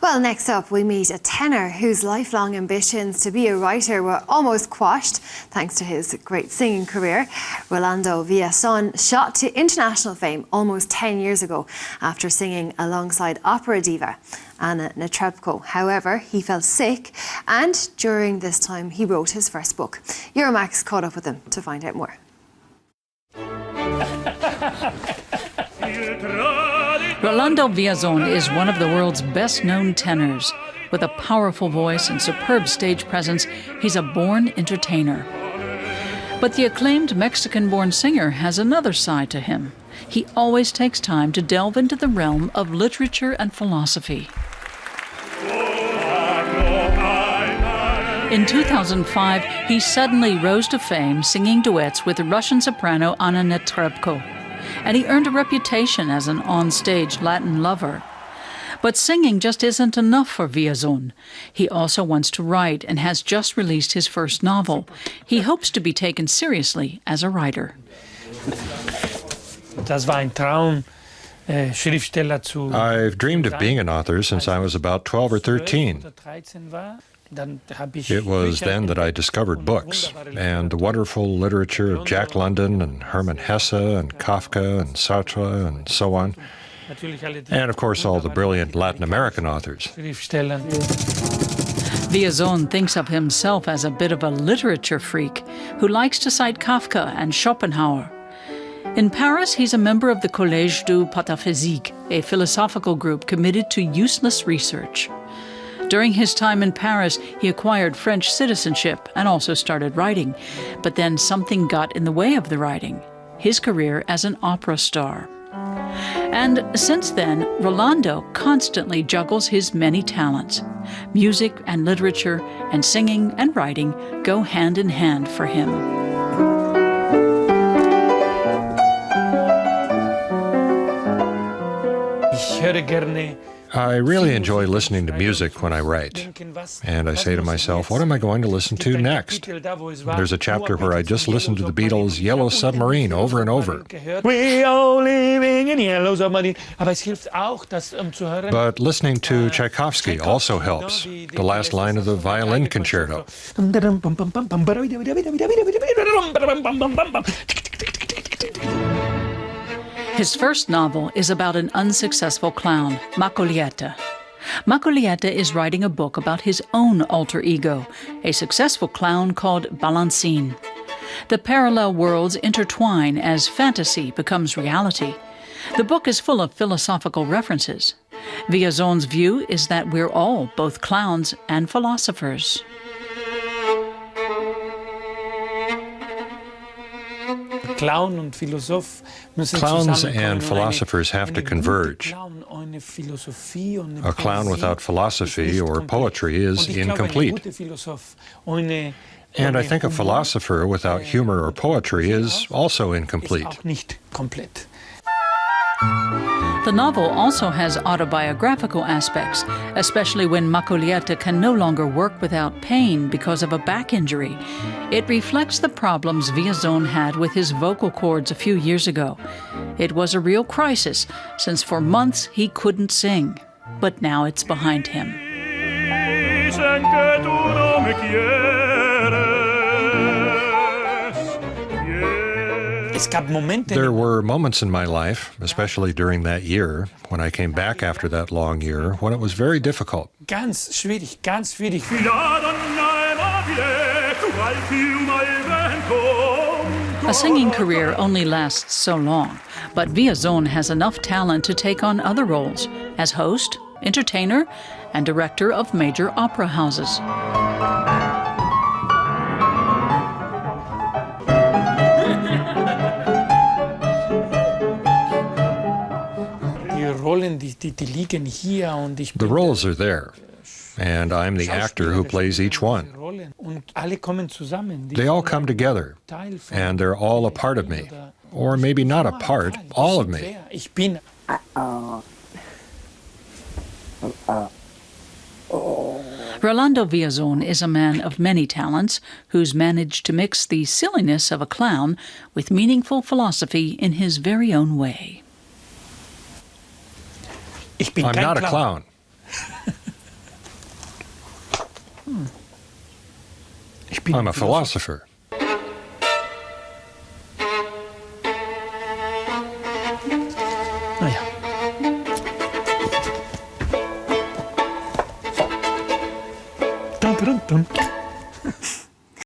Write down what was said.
Well, next up we meet a tenor whose lifelong ambitions to be a writer were almost quashed thanks to his great singing career. Rolando Villazón shot to international fame almost 10 years ago after singing alongside opera diva Anna Netrebko. However, he fell sick, and during this time he wrote his first book. Euromaxx caught up with him to find out more. Rolando Villazón is one of the world's best-known tenors. With a powerful voice and superb stage presence, he's a born entertainer. But the acclaimed Mexican-born singer has another side to him. He always takes time to delve into the realm of literature and philosophy. In 2005, he suddenly rose to fame singing duets with Russian soprano Anna Netrebko, and he earned a reputation as an on-stage Latin lover. But singing just isn't enough for Villazón. He also wants to write and has just released his first novel. He hopes to be taken seriously as a writer. I've dreamed of being an author since I was about 12 or 13. It was then that I discovered books and the wonderful literature of Jack London and Hermann Hesse and Kafka and Sartre and so on. And of course all the brilliant Latin American authors. Villazón thinks of himself as a bit of a literature freak who likes to cite Kafka and Schopenhauer. In Paris, he's a member of the Collège du Pataphysique, a philosophical group committed to useless research. During his time in Paris, he acquired French citizenship and also started writing. But then something got in the way of the writing: his career as an opera star. And since then, Rolando constantly juggles his many talents. Music and literature and singing and writing go hand in hand for him. I really enjoy listening to music when I write. And I say to myself, what am I going to listen to next? There's a chapter where I just listened to the Beatles' Yellow Submarine over and over. But listening to Tchaikovsky also helps. The last line of the violin concerto. His first novel is about an unsuccessful clown, Maccolietta. Maccolietta is writing a book about his own alter ego, a successful clown called Balancine. The parallel worlds intertwine as fantasy becomes reality. The book is full of philosophical references. Villazón's view is that we're all both clowns and philosophers. Clowns and philosophers have to converge. A clown without philosophy or poetry is incomplete. And I think a philosopher without humor or poetry is also incomplete. The novel also has autobiographical aspects, especially when Maccolietta can no longer work without pain because of a back injury. It reflects the problems Villazón had with his vocal cords a few years ago. It was a real crisis, since for months he couldn't sing. But now it's behind him. There were moments in my life, especially during that year, when I came back after that long year, when it was very difficult. A singing career only lasts so long, but Villazón has enough talent to take on other roles as host, entertainer, and director of major opera houses. The roles are there, and I'm the actor who plays each one. They all come together, and they're all a part of me. Or maybe not a part, all of me. Rolando Villazón is a man of many talents who's managed to mix the silliness of a clown with meaningful philosophy in his very own way. I'm not a clown. I'm a philosopher. Ah ja. Dun, dun, dun.